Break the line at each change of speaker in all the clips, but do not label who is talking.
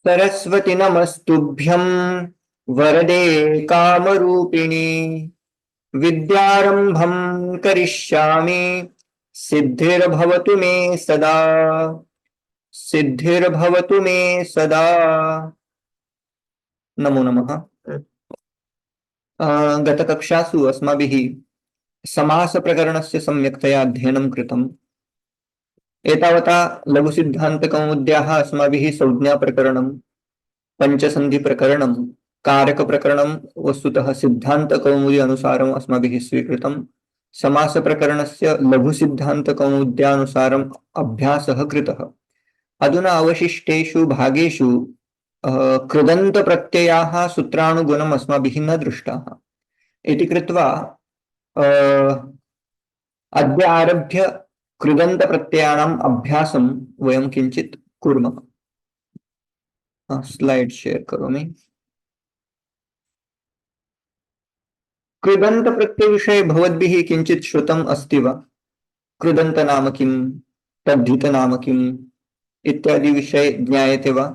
सरस्वती नमस्तुभ्यं वरदे कामरूपिणी विद्यारंभं करिष्यामि सिद्धिर्भवतु मे सदा सिद्धिर्भवतु मे सदा। नमो नमः। गतकक्षासु अस्माभिः समासप्रकरणस्य सम्यक्तया अध्ययनं कृतम्। एतावता लघुसिद्धान्तकौमुद्याः अस्माभिः संज्ञाप्रकरणं, पञ्चसन्धिप्रकरणं, कारकप्रकरणं वस्तुतः सिद्धान्तकौमुदी अनुसारम् अस्माभिः स्वीकृतं। समासप्रकरणस्य लघुसिद्धान्तकौमुद्यानुसारम् अभ्यासः कृतः। अधुना अवशिष्टेषु भागेषु कृदन्तप्रत्ययाः सूत्रानुगुणम् अस्माभिः न दृष्टाः इति कृत्वा अद्य आरभ्य कृदन्तप्रत्ययानाम् अभ्यासं वयं किञ्चित् कुर्मः। स्लाइड शेयर करोमि। कृदंत प्रत्यय विषये भवद्भिः किञ्चित् श्रुतम् अस्ति वा? कृदंत नाम किं, तद्धित नाम किम् इत्यादि विषये ज्ञायते वा?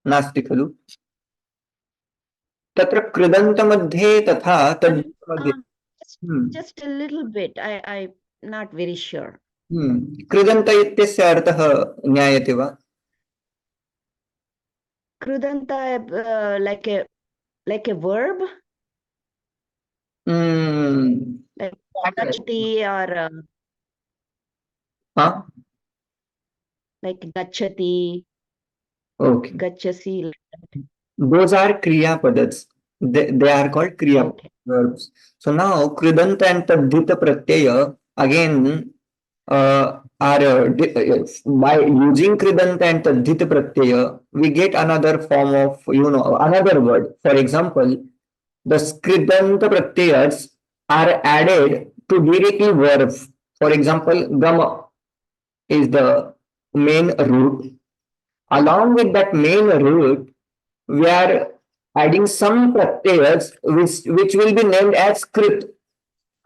नास्ति खलु? तत्र कृदंत मध्ये तथा तद्धित मध्ये
just a little bit. I not very sure.
कृदंत इत्यस्य अर्थः ज्ञायते वा?
Krudanta, like a verb, like gachati or like gachati.
Okay.
Gachasi.
Those are kriya padas. They are called kriya verbs. So now kridanta and tadhita pratyaya again are by using kridanta and tadhita pratyaya we get another form of another word. For example, the kridanta pratyayas are added to directly verbs. For example, gama is the main root. Along with that main root, we are adding some pratyayas which will be named as krit.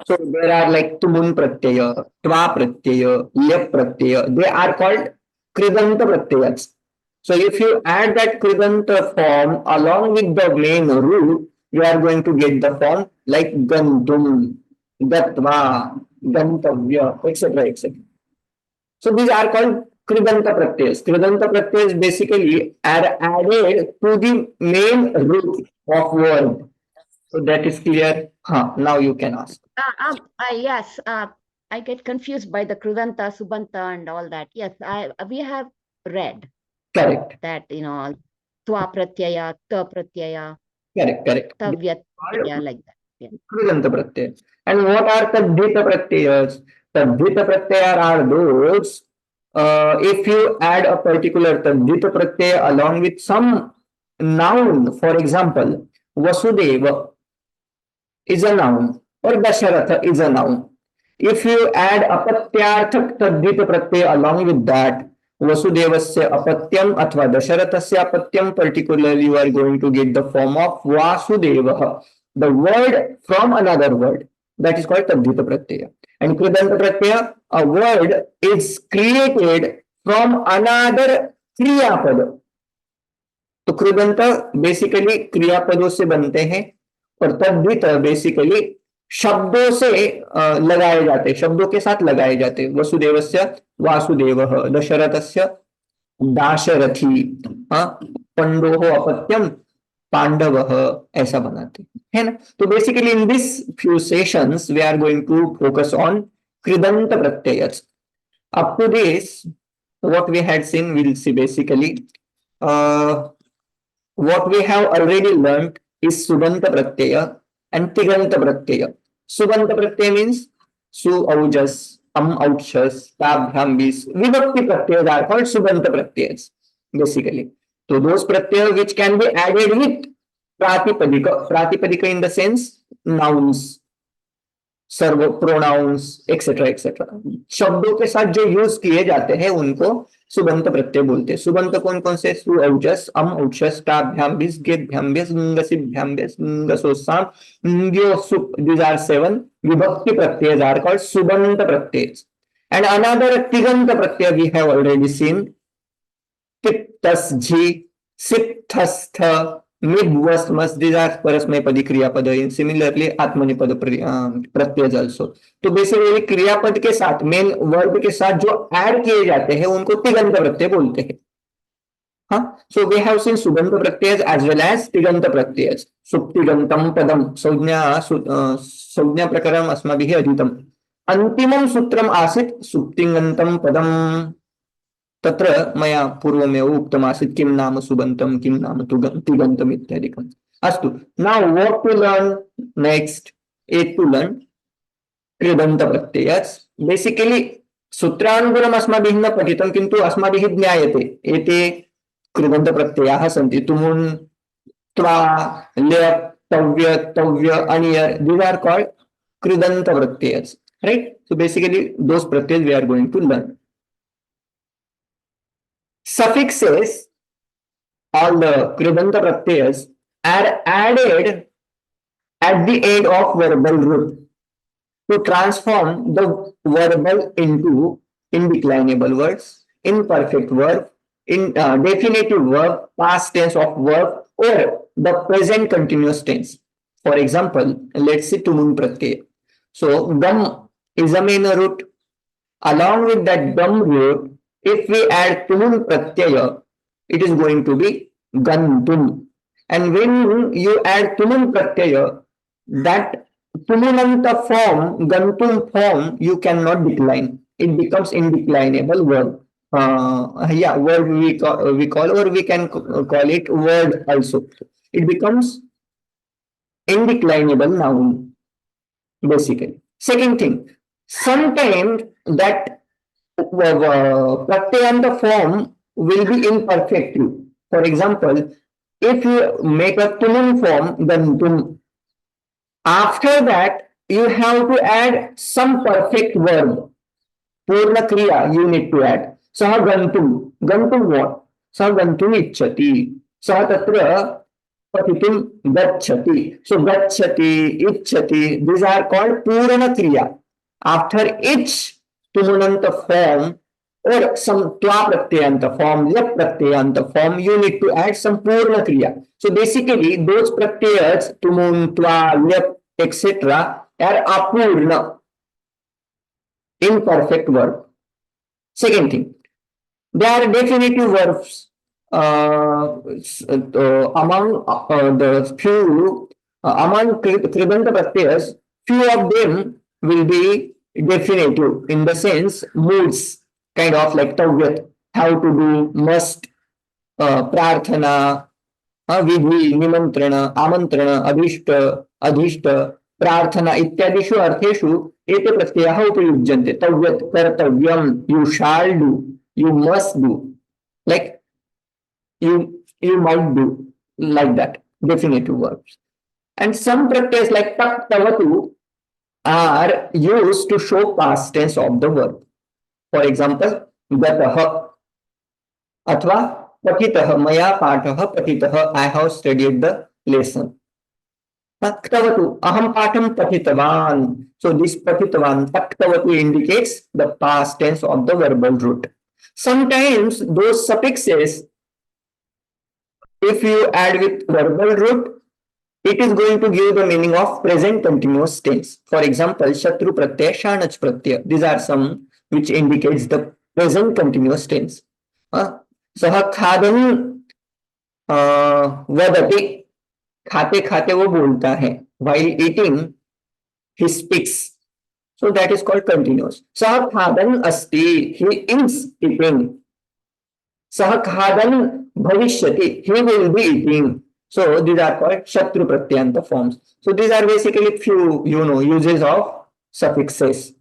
So there are like tumun pratyaya, tva pratyaya, lep pratyaya. They are called kridanta pratyayas. So if you add that kridanta form along with the main root, you are going to get the form like gandum, gatva, gantavya, etc. etc. So these are called Kridanta Pratyas. Kridanta Pratyas basically are added to the main root of word. So that is clear. Now you can ask.
Yes. I get confused by the Krudanta, Subanta and all that. Yes, we have read.
Correct.
That, Twa Pratyaya, Ta Pratyaya.
Correct.
Tavya Pratyaya, like that. Yeah.
Kridanta Pratyas. And what are Tadhita Pratyas? Tadhita Pratyaya are those if you add a particular tadhita pratyaya along with some noun, for example, Vasudeva is a noun or Dasharatha is a noun. If you add apatyarthak tadhita pratyaya along with that, Vasudevasya apatyam athva Dasharathasya apatyam, particularly you are going to get the form of Vasudeva, the word from another word. That is called tadhita pratyaya. And kridanta pratyaya, a word is created from another क्रियापद. तो कृदंत basically क्रियापदों से बनते हैं और तद्धित basically शब्दों से लगाए जाते, शब्दों के साथ लगाए जाते. वसुदेवस्य वासुदेवः, दशरथस्य दाशरथी, पंडोः अपत्यम पांडवः, ऐसा बनाते है ना. तो basically in this few sessions we are going to focus on कृदंत प्रत्ययस. Up to this, what we had seen, we'll see basically what we have already learned is Subanta Pratyaya and Tiganta Pratyaya. Subanta Pratyaya means Su Aujas, Auchas, Tabhyambis. Vibhakti Pratyayas are called Subanta Pratyayas, basically. So those Pratyayas which can be added with Pratipadika. Pratipadika in the sense nouns, सर्व pronouns etcetera etcetera. शब्दों के साथ जो use किए जाते हैं उनको सुबंत प्रत्यय बोलते हैं. सुबंत कौन कौन से? सु औचस, औचस, टाभ्याम्बिस, गेभ्याम्बिस, ngसिभ्याम्बिस, ngसोसाम, ngयोसुप. These are 7 vibhakti pratyayas are called subant pratyayas. And another tiganta pratyaya we have already seen. Tiptasjhi, sipthastha, midvasmas, these are parasmayapadi kriyapada. And similarly, atmanipada pratyas also. तो बेसिकली क्रियापद के साथ मेन वर्ब के साथ जो add किए जाते हैं उनको तिगंत प्रत्यय बोलते हैं. हाँ, so we have seen सुबंत Pratyaya as well as तिगंत प्रत्यय. सुप्तिगंतम पदम संज्ञा प्रकरणम अस्माभिः अधीतम. अंतिमं सूत्रम आसीत् सुप्तिगंतम पदम. तत्र मया पूर्वमेव उक्तमासीत् किं नाम सुबन्तं किं नाम तिगन्तम् इत्यादिकम्. अस्तु, now what to learn next is to learn कृदन्त प्रत्ययस्. बेसिकली सूत्रानुगुणम् अस्माभिः न पठितं किन्तु अस्माभिः ज्ञायते एते कृदन्त प्रत्ययाः सन्ति. तुमुन्, त्वा, ल्यप्, तव्य, तव्य, अनियर्, these are called कृदन्त प्रत्ययस्, right? So basically those pratyas we are going to learn. Suffixes, all the krudanta pratyas, are added at the end of verbal root to transform the verbal into indeclinable words, imperfect verb, in definitive verb, past tense of verb, or the present continuous tense. For example, let's say tumun pratyaya. So gam is a main root. Along with that gam root, if we add tumun pratyaya, it is going to be gantum. And when you add tumun pratyaya, that tumunanta form, gantum form, you cannot decline. It becomes indeclinable verb. Word we call, or we can call it word also. It becomes indeclinable noun, basically. Second thing, sometimes that pratyanta form will be imperfect too. For example, if you make a tumun form, then tum, after that you have to add some perfect verb, purna kriya you need to add. Saha gantum, gantum what? Saha gantum ichchati, saha tatra patitum gacchati. So gacchati, ichchati, these are called purana kriya. After each tumunanta form or some twa pratyanta form, lap pratyanta form, you need to add some purna kriya. So basically those pratyas, tumun, twa, lap, etc. are apurna, imperfect verb. Second thing, there are definitive verbs among the few, among kribanta pratyas, few of them will be definitive in the sense moods, kind of like tavyat, how to do, must, prarthana, विधि, निमंत्रण, आमंत्रण, अभीष्ट, अधिष्ट, प्रार्थना इत्यादिषु अर्थेषु एते प्रत्ययाः उपयुज्यन्ते. तव्यत्, कर्तव्यम्, you shall do, you must do, like you might do, like that, definitive verbs. And some pratyas like tak, tavatu are used to show past tense of the verb. For example, gatah अथवा पठितः, मया पाठः पठितः, I have studied the lesson. तक्तवतु, अहम पाठं पठितवान. So this पठितवान, तक्तवतु indicates the past tense of the verbal root. Sometimes those suffixes, if you add with verbal root, it is going to give the meaning of present continuous tense. For example, shatru pratyaya, shanach pratyaya. These are some which indicates the present continuous tense. सह खादन वदति, खाते खाते वो बोलता है. While eating, he speaks. So that is called continuous. सह खादन अस्ति, he is eating. सह खादन भविष्यति, he will be eating. So these are called shatru pratyanta forms. So these are basically few, uses of suffixes.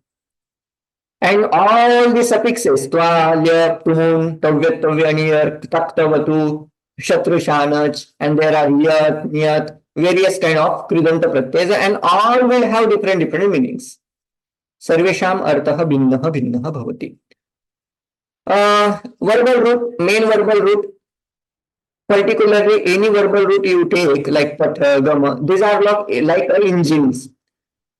And all the suffixes, twa, lyap, tumun, tavyat, tavyaniyar, taktavatu, shatru, shanach, and there are yat, niyat, various kind of krudanta pratyas, and all will have different meanings. Sarvesham artah bhinnah bhavati. Verbal root, main verbal root, particularly any verbal root you take, like patha, gama, these are like engines.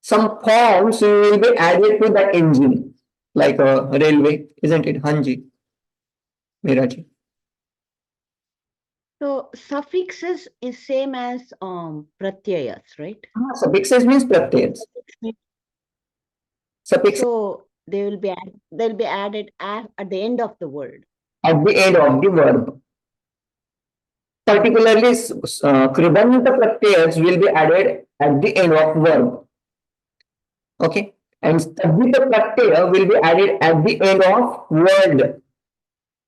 Some forms will be added to the engine. like a railway, isn't it? Hanji, Miraji.
So suffixes is same as pratyayas, right?
Suffixes means pratyayas. Suffix
So they'll be added at the end of the word.
at the end of the verb. Particularly, kribanta pratyayas will be added at the end of verb. Okay, and sabhita pratyaya will be added at the end of word,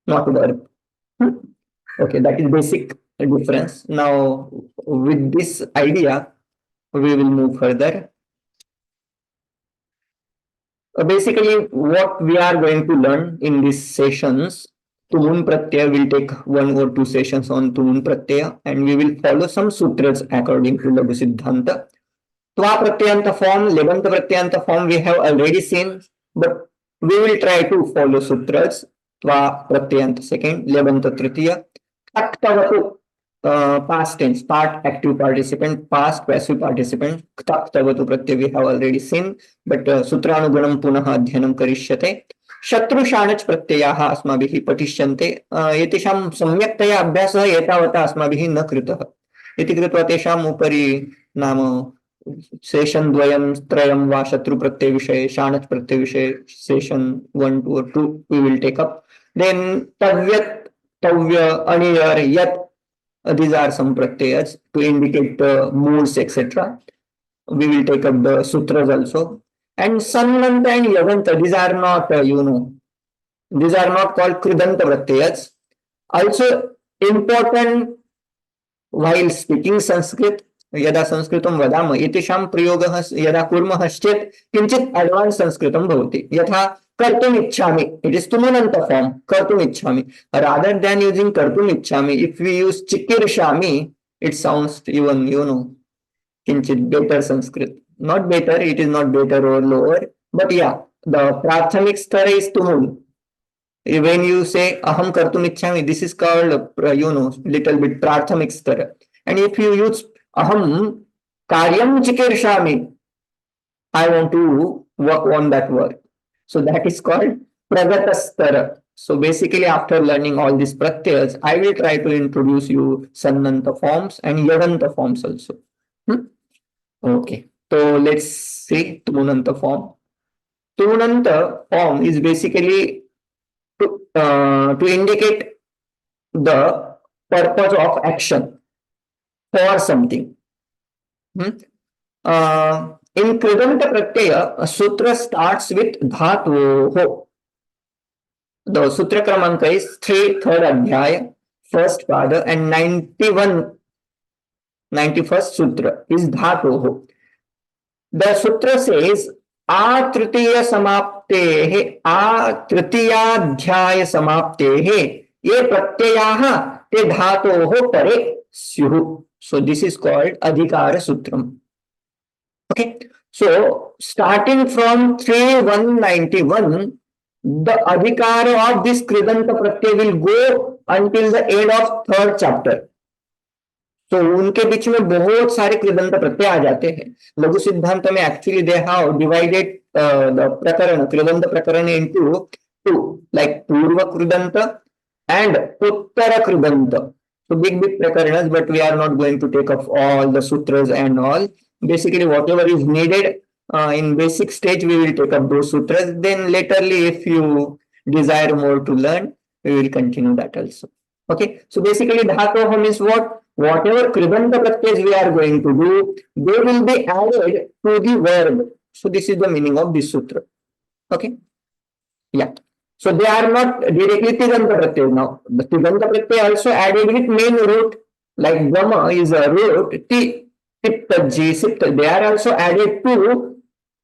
not verb. Hmm? Okay, that is basic difference. Now, with this idea, we will move further. Basically, what we are going to learn in these sessions, Tumun Pratyaya will take 1 or 2 sessions on Tumun Pratyaya, and we will follow some sutras according to Laghu Siddhanta. Tva Pratyanta form, Lebanta Pratyanta form we have already seen, but we will try to follow sutras. Tva Pratyanta second, Lebanta Tritiya. Taktavatu, past tense, part active participant, past passive participant. Taktavatu Pratyaya we have already seen, but Sutranugunam Punah Adhyanam Karishyate. शत्रुषाणच प्रत्ययाः अस्माभिः पठिष्यन्ते एतेषां सम्यक्तया अभ्यासः एतावता अस्माभिः न कृतः इति कृत्वा तेषाम् उपरि नाम सेशन द्वयं त्रयं वा शत्रु प्रत्यय विषये शाणच प्रत्यय विषये session 1 2 or 2 we will take up. Then tavyat, tavya, aniyar, yat, these are some pratyayas to indicate the moods, etc. We will take up the sutras also. And sannanta and yaganta, these are not these are not called kridanta pratyayas. Also important while speaking Sanskrit, यदा संस्कृतं वदामः एतेषां प्रयोगः यदा कुर्मश्चेत् किञ्चित् एडवान्स् संस्कृतं भवति यथा कर्तुम् इच्छामि इट इज तुमुनन्त फॉर्म कर्तुम् इच्छामि रादर देन यूजिंग कर्तुम् इच्छामि इफ वी यूज चिकीर्षामि इट साउंड्स इवन किञ्चित् better Sanskrit not better, it is not better or lower, but yeah, the प्राथमिक स्तर is तुमुन्. When you say aham kartum ichchami, this is called little bit prathamik stara. And if you use aham karyam chikirshami, I want to work on that work, so that is called pragata stara. So basically, after learning all these pratyas, I will try to introduce you sannanta forms and yadanta forms also. Okay, so let's see tumunanta form. Tumunanta form is basically to indicate the purpose of action for something. In Kridanta Pratyaya, a sutra starts with Dhatu. The sutra kramanka is 3rd adhyaya, first pada, and 91st sutra is Dhatu. The sutra says आ तृतीय समाप्तेः आ तृतीयाध्याय समाप्तेः ये प्रत्ययाः ते धातोः परे स्युः. So this is called adhikara sutram. Okay, so starting from 3.191 the adhikara of this kridanta pratyay will go until the end of 3rd chapter. तो उनके बीच में बहुत सारे कृदंत प्रत्यय आ जाते हैं. लघु सिद्धांत में actually they have divided the प्रकरण कृदंत प्रकरण इनटू 2 like पूर्व कृदंत and Uttar कृदंत. So big prakaranas, but we are not going to take up all the sutras and all. Basically whatever is needed in basic stage we will take up those sutras. Then laterly if you desire more to learn we will continue that also. Okay, so basically dhatoha means what? Whatever kribanta pratyas we are going to do, they will be added to the verb. So this is the meaning of this sutra. Okay, yeah. So they are not directly tiganta pratyay now. The tiganta pratyay also added with main root, like brahma is a root. Ti, tiptaji, sipta. They are also added to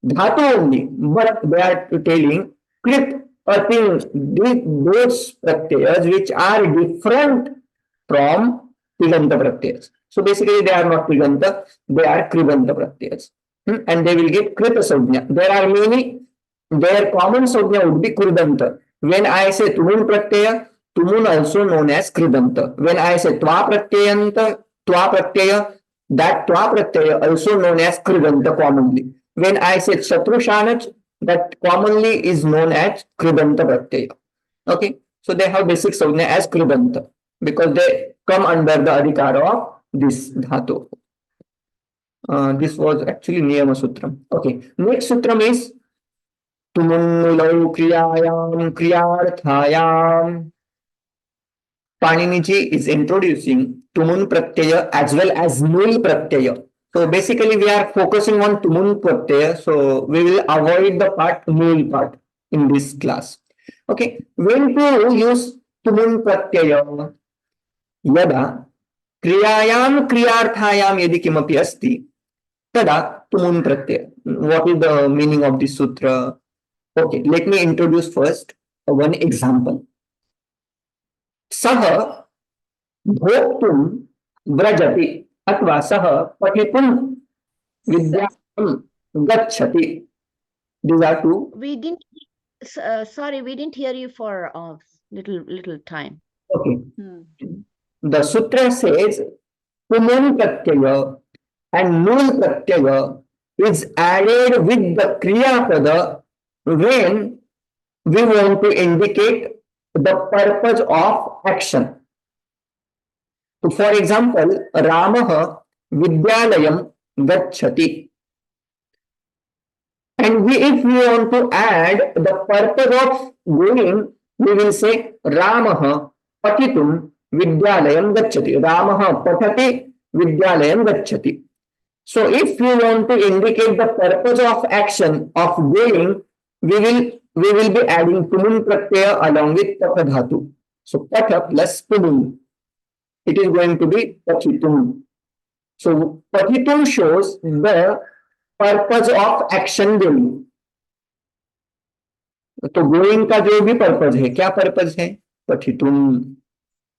dhatu only, but they are telling krit. I think those pratyas which are different from Tiganta pratyas. So basically they are not Tiganta, they are Kribanta pratyas. And they will get Krita Sognya. There are many, their common Sognya would be Krudanta. When I say Tumun pratyaya, Tumun also known as Kridanta. When I say Tva pratyayanta, Tva pratyaya, that Tva pratyaya also known as Kridanta commonly. When I say Shatrushanach, that commonly is known as krudanta pratyaya. Okay, so they have basic संज्ञा as krudanta because they come under the adhikara of this dhatu. This was actually niyama sutram. Okay, next sutram is तुमुन्नुलौ क्रियायां क्रियार्थायां. Paniniji is introducing tumun pratyaya as well as nul pratyaya. So basically we are focusing on tumun pratyaya. So we will avoid the part nul part in this class. Okay. When to use tumun pratyaya? Yada क्रियायां क्रियार्थायां यदि किमपि अस्ति तदा तुमुन pratyaya. What is the meaning of this sutra? Okay, let me introduce first one example. सह भोक्तुं व्रजति अथवा सह पठितुं विद्यालयं गच्छति. These are two.
We didn't. Sorry, we didn't hear you for little time.
Okay. The sutra says pumun pratyaya and nul pratyaya is added with the kriya pada when we want to indicate the purpose of action. So for example, Ramah Vidyalayam Gacchati. And if we want to add the purpose of going, we will say Ramah Patitum Vidyalayam Gacchati. Ramah Patati Vidyalayam Gacchati. So if we want to indicate the purpose of action of going, we will be adding pumun pratyaya along with patha dhatu. So patha plus pumun. It is going to be pathitum. So pathitum shows the purpose of action going. तो going का जो भी purpose है, क्या purpose है? पठितुम,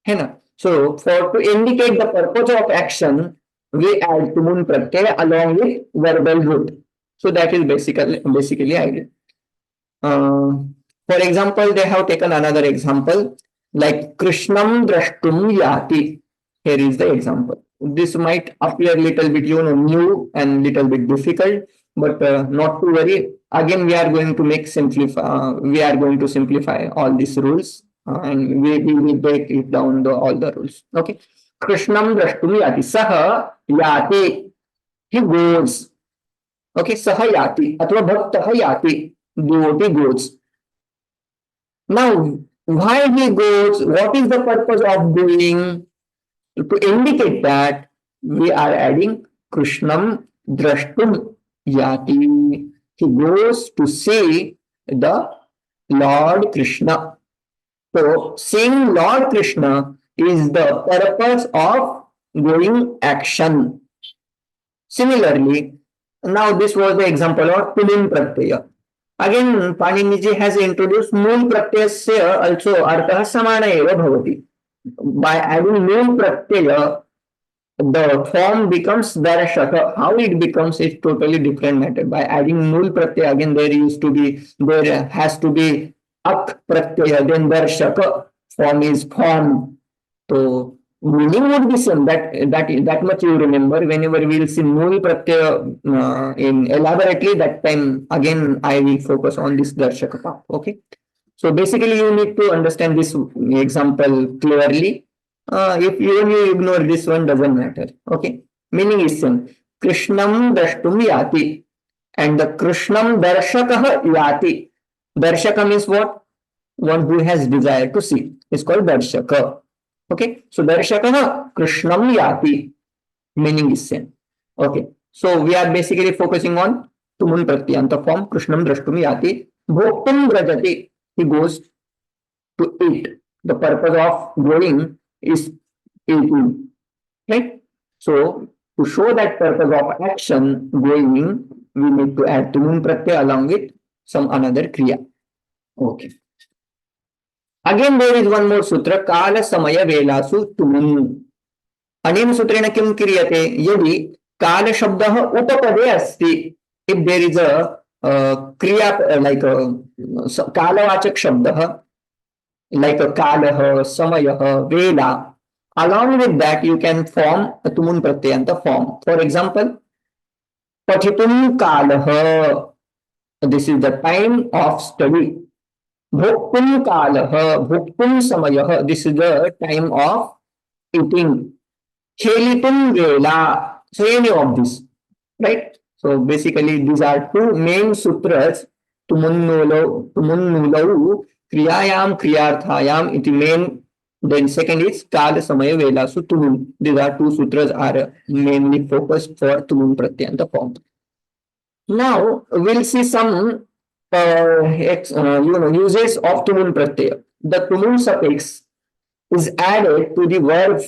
है ना? So for to indicate the purpose of action, we add tumun pratyaya along with verbal root. So that is basically idea. For example, they have taken another example like Krishnam drashtum yati. Here is the example. This might appear little bit new and little bit difficult, but not to worry. Again, we are going to simplify all these rules and we will break it down all the rules. Okay. Krishnam drashtum yati. Saha yati. He goes. Okay. Saha yati. Athva bhaktaha yati. Devotee goes. Now, why he goes? What is the purpose of going? To indicate that we are adding Krishnam drashtum yati. He goes to see the Lord Krishna. So, seeing Lord Krishna is the purpose of going action. Similarly, now this was the example of pumun pratyaya. Again, Paniniji has introduced nul pratyasya also artha samana eva bhavati. By adding nul pratyaya, the form becomes darshaka. How it becomes is totally different matter. By adding nul pratyaya, again there has to be ak pratyaya, then darshaka form is form. So meaning would be same. That much you remember. Whenever we will see nul pratyaya in elaborately, that time again I will focus on this darshaka part. Okay. So basically, you need to understand this example clearly. If even you ignore this one, doesn't matter. Okay. Meaning is same. Krishnam drashtum yati. And the Krishnam darshakah yati. Darshaka means what? One who has desire to see. It's called darshaka. Okay. So darshakah Krishnam yati. Meaning is same. Okay. So we are basically focusing on tumun pratyanta form. Krishnam drashtum yati. Bhoktum vrajati. He goes to eat. The purpose of going is eating. Right? So, to show that purpose of action, going, we need to add tumun pratyaya along with some another kriya. Okay. Again, there is one more sutra, kala samaya velasu tumun. Anem sutrena kim kriyate? Yadi kala shabdah upapade asti. If there is a kriya like a kalavachak shabdah, like a kalah, samayah, vela. Along with that, you can form a tumun pratyanta form. For example, pathitum kalah. This is the time of study. Bhoktum kalah, bhoktum samayah. This is the time of eating. Khelitum vela. So any of this, right? So basically, these are two main sutras. Tumunnulau kriyayam kriyarthayam. Iti main. Then second is kala samaya vela. So tumun. These are two sutras are mainly focused for tumun pratyanta form. Now we'll see some uses of tumun pratyaya. The tumun suffix is added to the verb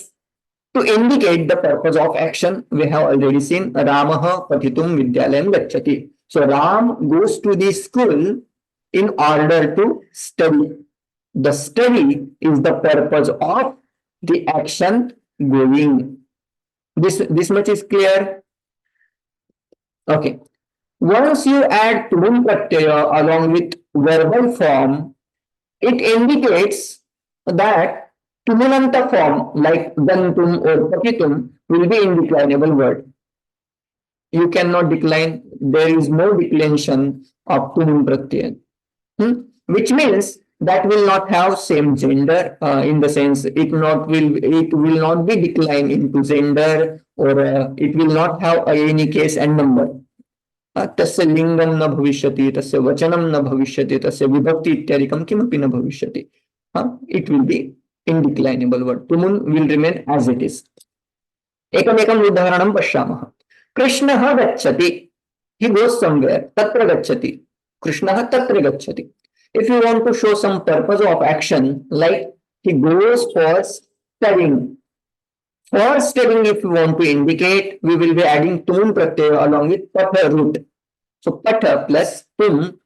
to indicate the purpose of action. We have already seen Ramaha Patitum Vidyalayam Gacchati. So Ram goes to the school in order to study. The study is the purpose of the action going. This much is clear. Okay. Once you add tumun pratyaya along with verbal form, it indicates that tumunanta form like dantum or patitum will be indeclinable word. You cannot decline. There is no declension of tumun pratyaya. Which means that will not have same gender in the sense it will not be declined into gender or it will not have any case and number. तस्य लिंगम न भविष्यति तस्य वचनम न भविष्यति तस्य विभक्ति इत्यादिकम किमपि न भविष्यति. It will be indeclinable word. तुमुन will remain as it is. एकमेकम् उदाहरणं पश्यामः. कृष्णः गच्छति. He goes somewhere. तत्र गच्छति. कृष्णः तत्र गच्छति. If you want to show some purpose of action, like he goes for studying. For studying, if you want to indicate, we will be adding tum pratyaya along with patha root. So patha plus tum.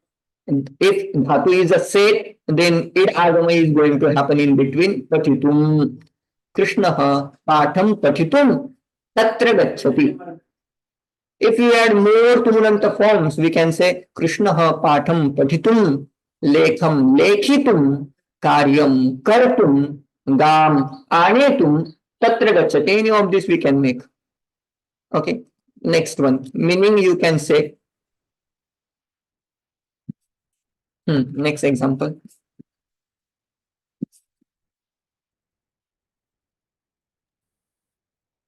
If dhatu is a set, then id agama is going to happen in between. Patitum. Krishnaha patham patitum tatra gacchati. If we add more tumunanta forms, we can say Krishnaha patham patitum lekham lekhitum karyam kartum gam anetum tatra gacchati. Any of this we can make. Okay. Next one. Meaning you can say. Next example.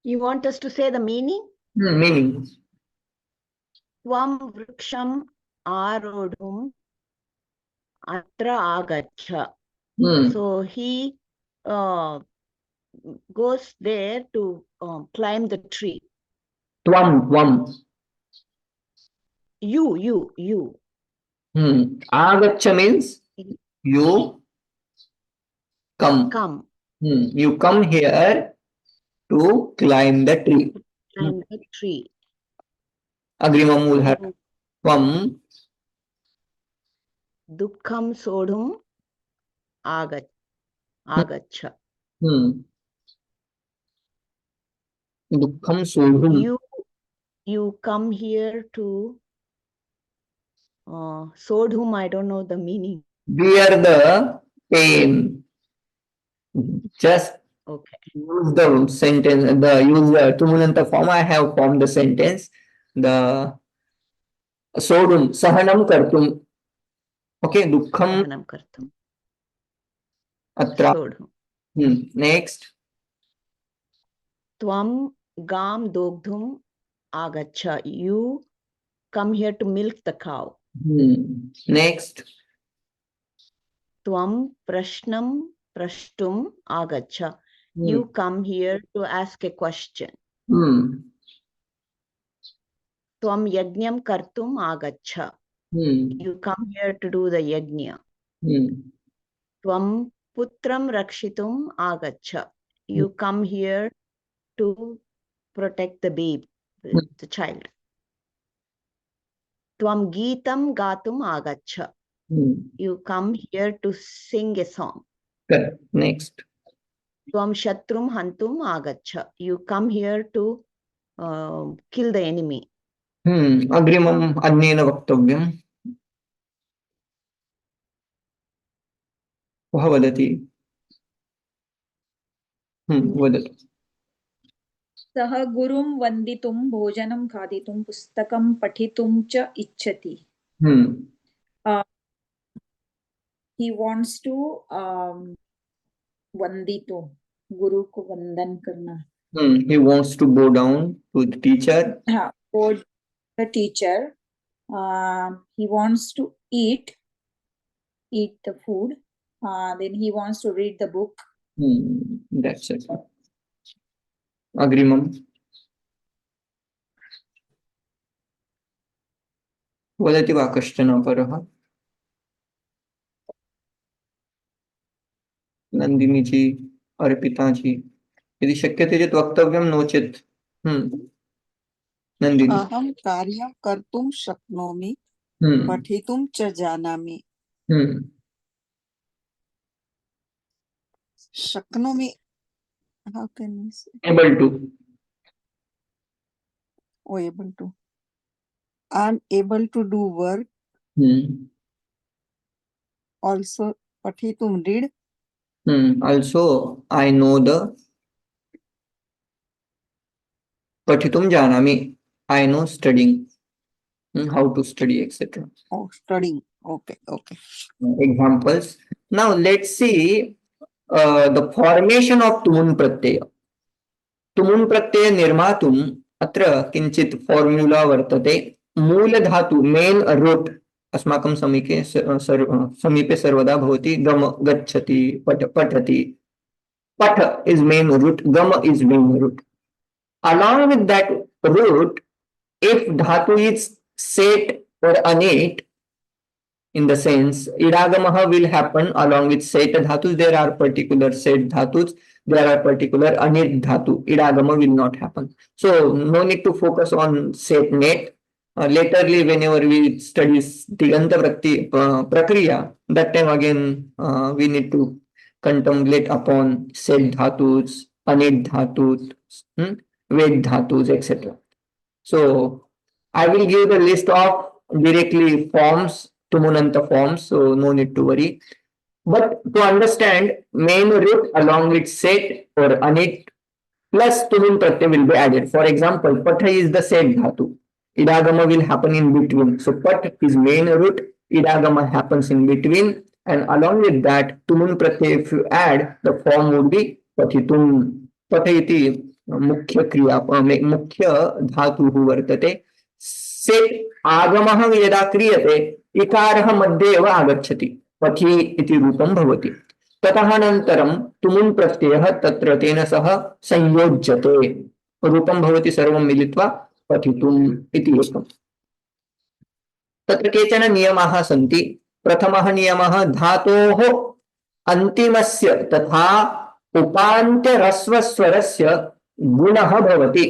You want us to say the meaning?
Meaning.
Tvam vriksham arodhum atra agaccha. So he goes there to climb the tree.
Tvam.
You.
Agaccha means you come. You come here to climb the tree.
Climb the tree.
Agrimam udhara. Tvam
Dukkham sodhum agaccha.
Dukkham sodhum.
You come here to sodhum, I don't know the meaning.
Bear the pain. Just use the sentence, use the tumunanta form. I have formed the sentence. The sodhum, sahanam kartum. Okay, dukkham.
Sahanam kartum.
Atra.
Sodhum.
Next.
Tvam gam dogdhum agaccha. You come here to milk the cow.
Next.
Tvam prashnam prashtum agaccha. You come here to ask a question. Tvam yajnam kartum agaccha. You come here to do the yajna. Tvam putram rakshitum agaccha. You come here to protect the babe, the child. Tvam geetam gatum agaccha. You come here to sing a song.
Correct. Next.
Tvam shatrum hantum agaccha. You come here to kill the enemy.
Agrimam annena vaktavyam. Kah vadati? Vadatu.
सः गुरुं वन्दितुं भोजनं खादितुं पुस्तकं पठितुं च इच्छति. He wants to वंदितो, गुरु को वंदन करना.
He wants to bow down to the teacher.
हाँ, for the teacher. He wants to eat the food. Then he wants to read the book.
That's it. Agrimam. वदति वा कश्चन अपरः? नंदिनी जी, अर्पिता जी, यदि शक्यते चेत् वक्तव्यं, नो चेत् नंदिनी.
अहं कार्यं कर्तुं शक्नोमि, पठितुं च जानामि. शक्नोमि, how can we say?
Able to.
Oh, able to. I'm able to do work. Also, पठितुं, read.
Also, I know the पठितुं जानामि. I know studying. How to study, etc.
Oh, studying. Okay, okay.
Examples. Now let's see the formation of tumun pratyaya. तुमुन् प्रत्यय निर्मातुम् अत्र किञ्चित् formula वर्तते. मूलधातु main root अस्माकं समीपे सर्वदा भवति. गम, गच्छति, पठति. पठ is main root, gama is main root. Along with that root, if dhatu is set or anit, in the sense idagamaha will happen along with set dhatus. There are particular set dhatus, there are particular anit dhatu. Idagama will not happen. So no need to focus on set net. Laterly, whenever we study Tiganta Prakriya, that time again we need to contemplate upon set dhatus, anit dhatus, ved dhatus, etc. So I will give the list of directly forms, tumunanta forms, so no need to worry. But to understand, main root along with set or anit plus tumun pratyay will be added. For example, patha is the set dhatu. Idagama will happen in between. So pat is main root, idagama happens in between, and along with that, tumun pratyay, if you add, the form would be pathitum. Patha iti मुख्य क्रिया मुख्य धातुः वर्तते. Set आगमः यदा क्रियते इकारः मध्ये एव आगच्छति, पठि इति रूपं भवति. ततः अनन्तरं तुमुन् प्रत्ययः तत्र तेन सह संयोज्यते, रूपं भवति सर्वं मिलित्वा पठितुम् इति एकम्. तत्र केचन नियमाः सन्ति. प्रथमः नियमः धातोः अन्तिमस्य तथा उपान्त्यरस्वस्वरस्य गुणः भवति.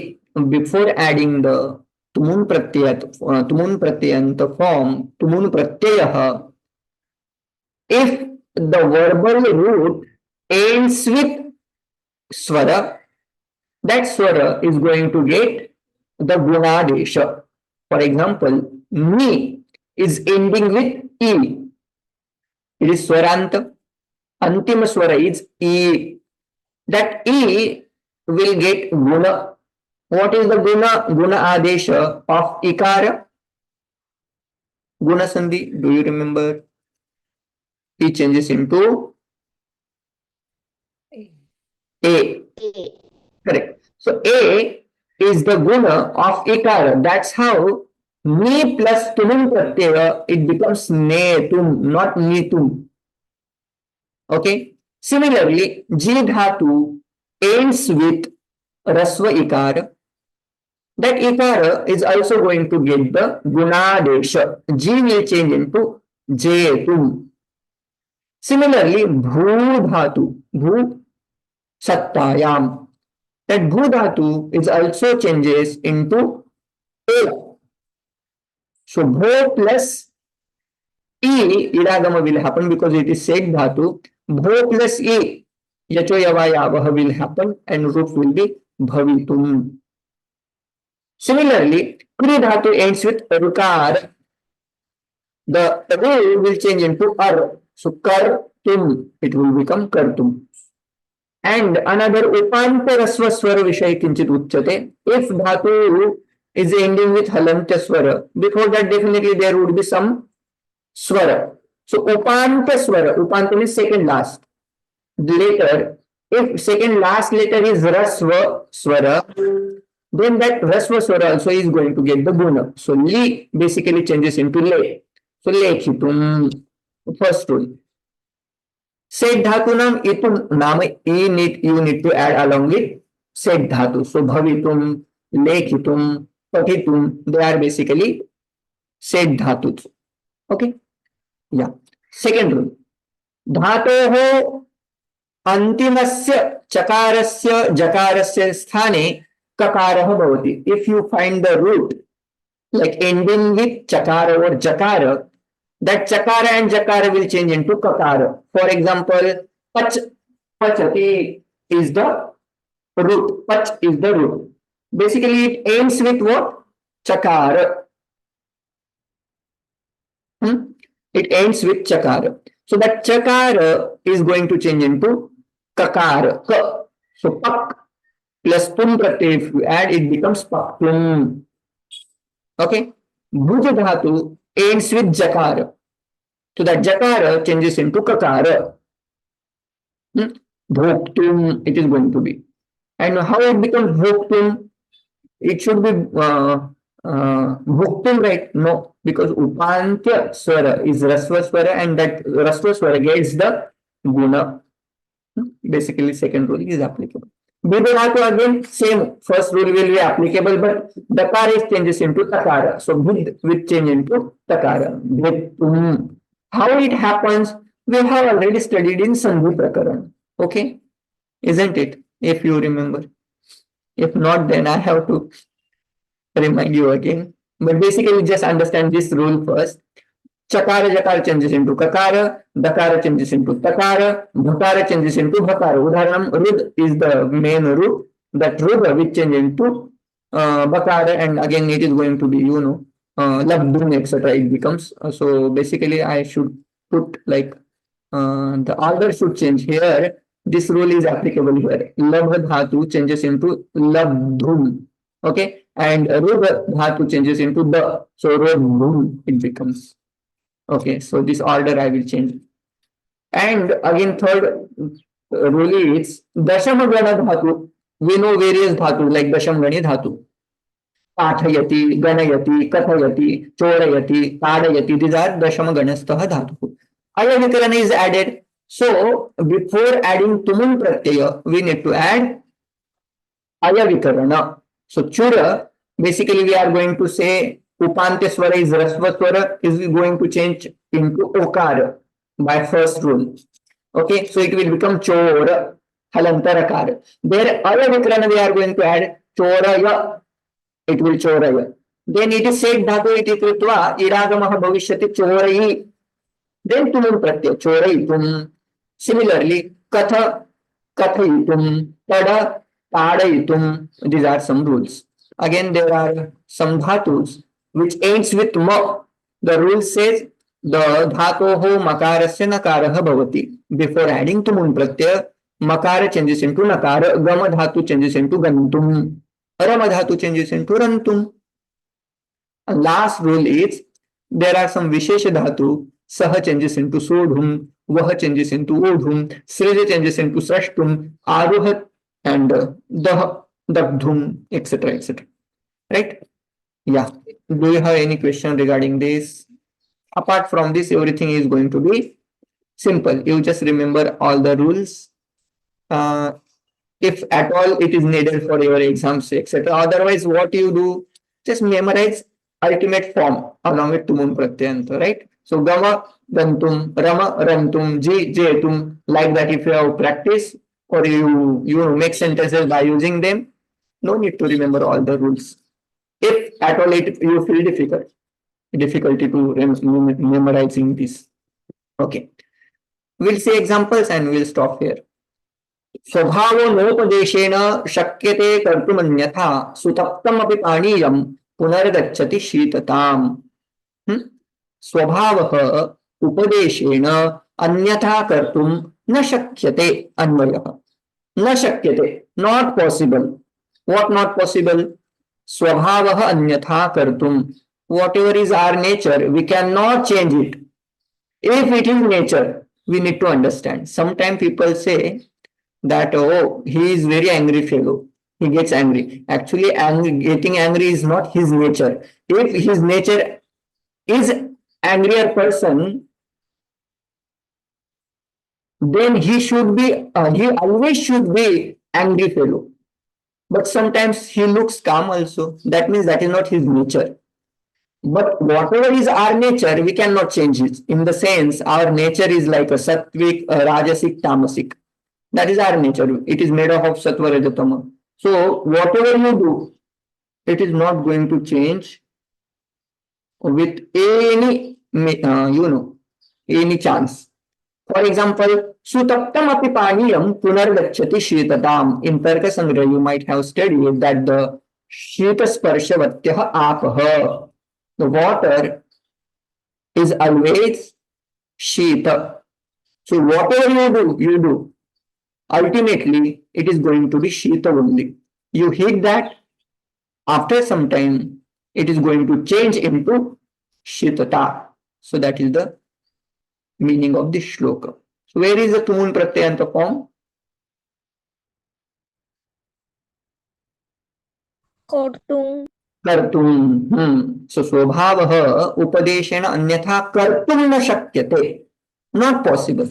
Before adding the tumun pratyant form, tumun pratyayah, if the verbal root ends with swara, that swara is going to get the gunadesha. For example, ni is ending with e. It is swaranta. Antima swara is e. That e will get guna. What is the guna? Guna adesha of ikara. Guna sandhi, do you remember? It changes into a. Correct. So a is the guna of ikara. That's how ni plus tumun pratyaya, it becomes netum, not nitum. Okay. Similarly, ji dhatu ends with rasva ikara. That ikara is also going to get the gunadesha. Ji will change into jetum. Similarly, bhu dhatu, bhu sattayam. That bhu dhatu is also changes into o. So bho plus e, idagama will happen because it is said dhatu. Bho plus e, yacho yavayavah will happen and root will be bhavitum. Similarly, kri dhatu ends with rukar. The ru will change into ar. So kartum, it will become kartum. And another upanta rasva swara vishay kinchit uchyate. If dhatu is ending with halanta swara, before that definitely there would be some swara. So upanta swara, upanta means second last. Later, if second last letter is rasva swara, then that rasva swara also is going to get the guna. So li basically changes into le. So lekhitum, first rule. Set dhatunam itum nama you need to add along with set dhatu. So bhavitum, lekhitum, pathitum, they are basically set dhatus. Okay. Yeah. Second rule. धातोः अन्तिमस्य चकारस्य जकारस्य स्थाने ककारः भवति. If you find the root like ending with chakara or jakara, that chakara and jakara will change into kakara. For example, pach, pachati is the root. Pach is the root. Basically, it ends with what? Chakara. It ends with chakara. So that chakara is going to change into kakara. Ka. So pak plus tum pratyay, if you add, it becomes paktum. Okay. Bhuja dhatu ends with jakara. So that jakara changes into kakara. Bhoktum it is going to be. And how it becomes bhoktum? It should be bhoktum, right? No, because upantya swara is rasva swara and that rasva swara gets the guna. Basically, second rule is applicable. Bhudhatu again, same. First rule will be applicable, but dakara changes into takara. So bhud will change into takara. Bhektum. How it happens, we have already studied in Sandhi Prakaran. Okay? Isn't it? If you remember. If not, then I have to remind you again. But basically, just understand this rule first. Chakara, jakara changes into kakara, dakara changes into takara, bhakara changes into bhakara. Udharanam, rud is the main root. That rud will change into bhakara, and again it is going to be, labdun, etc. It becomes. So basically, I should put like the order should change here. This rule is applicable here. Labh dhatu changes into labdhum. Okay, and rud dhatu changes into the. So rodhum it becomes. Okay, so this order I will change. And again, third rule is Dashamagana dhatu. We know various dhatu like Dashamgani dhatu. Pathayati, Ganayati, Kathayati, Chorayati, Tadayati. These are Dashamaganastaha dhatu. Ayavikarana is added. So before adding Tumun Pratyaya, we need to add Ayavikarana. So Chura, basically we are going to say Upantya swara is rasva swara is going to change into okara by first rule. Okay, so it will become chora, halantarakara. There ayavikarana we are going to add choraya, it will choraya. Then it is said dhatu iti kritva idagamaha bhavishyati chorayi. Then tumun pratyaya chorayitum. Similarly, katha, kathayitum, tada, tadayitum. These are some rules. Again, there are some dhatus which ends with ma. The rule says the dhatoho makarasya nakaraha bhavati. Before adding tumun pratyaya, makara changes into nakara, gama dhatu changes into gantum, rama dhatu changes into rantum. And last rule is there are some vishesha dhatu, saha changes into sodhum, vaha changes into odhum, sreja changes into srashtum, aruhat and dah, dagdhum, etc. etc. Right? Yeah. Do you have any question regarding this? Apart from this, everything is going to be simple. You just remember all the rules. If at all it is needed for your exams, etc. Otherwise, what you do, just memorize ultimate form along with tumun pratyanta, right? So gama gantum, rama rantum, ji jetum, like that. If you have practice or you make sentences by using them, no need to remember all the rules. If at all you feel difficulty to memorizing this. Okay. We'll see examples and we'll stop here. स्वभावो नोपदेशेन शक्यते कर्तुमन्यथा सुतप्तमपि पानीयं पुनर्गच्छति शीतताम्. स्वभावः उपदेशेन अन्यथा कर्तुं न शक्यते. अन्वयः न शक्यते, not possible. What not possible? Swabhavah anyatha kartum. Whatever is our nature, we cannot change it. If it is nature, we need to understand. Sometimes people say that, oh, he is very angry fellow. He gets angry. Actually, getting angry is not his nature. If his nature is angrier person, then he always should be angry fellow. But sometimes he looks calm also. That means that is not his nature. But whatever is our nature, we cannot change it. In the sense, our nature is like a sattvic, a rajasic, tamasic. That is our nature. It is made up of sattva, rajatama. So whatever you do, it is not going to change with any chance. For example, sutaptam api paniyam punargacchati shitatam. In Tarka Sangra, you might have studied that the shita sparshavatyaha apaha. The water is always shita. So whatever you do, ultimately it is going to be shita only. You heat that, after some time, it is going to change into shitata. So that is the meaning of this shloka. So where is the tumun pratyanta form?
कर्तुं
Kartum. So swabhavah upadeshena anyatha kartum na shakyate. Not possible.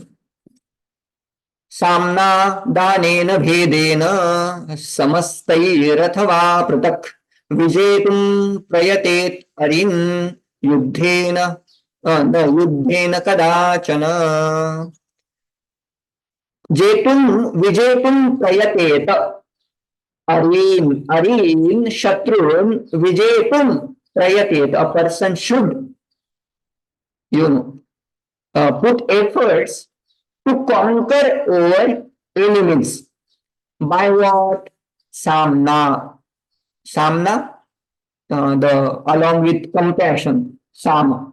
Samna danena bhedena samastairatava pratak vijetum prayatet arin yuddhena yuddhena kadachana. Vijetum prayatet arin shatrun vijetum prayatet. A person should, put efforts to conquer over enemies. By what? Samna. Samna, along with compassion. Sama.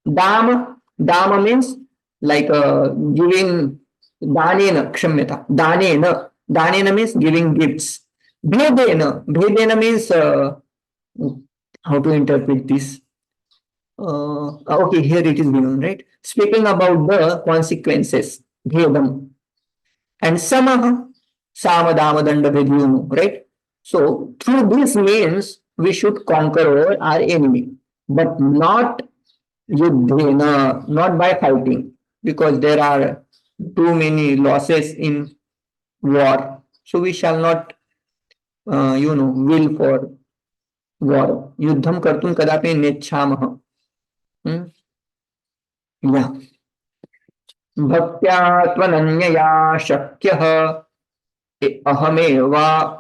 Dama. Dama means like giving. Danena, kshamyata. Danena. Danena means giving gifts. Bhedena. Bhedena means how to interpret this? Okay, here it is given, right? Speaking about the consequences. Bhedam. And samaha, samadama danda bhedyunu, right? So through this means we should conquer our enemy, but not yuddhena, not by fighting, because there are too many losses in war. So we shall not, will for war. Yuddham kartum kadapi nechamaha. Yeah. भक्त्या त्वनन्यया शक्यः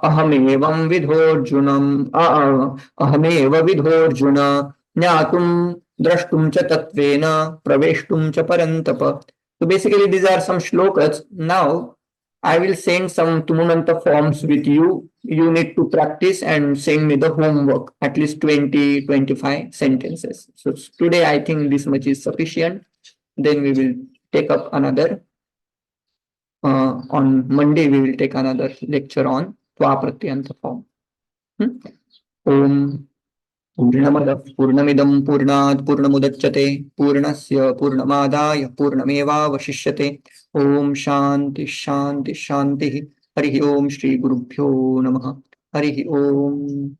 अहमेवं विधोऽर्जुन ज्ञातुं द्रष्टुं च तत्त्वेन प्रवेष्टुं च परन्तप. So basically these are some shlokas. Now I will send some Tumunanta forms with you. You need to practice and send me the homework, at least 20-25 sentences. So today I think this much is sufficient. Then we will take up another. On Monday, we will take another lecture on Twapratyanta form. Om Purnamadah Purnamidam Purnat Purnamudachyate Purnasya Purnamadaya Purnameva Vashishyate. Om Shanti Shanti Shanti. Harihi Om Shri Gurubhyo Namaha. Harihi Om.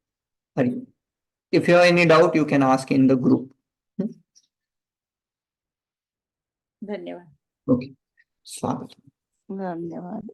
Hari. If you have any doubt, you can ask in the group.
धन्यवाद.
Okay. Swagat.
धन्यवाद.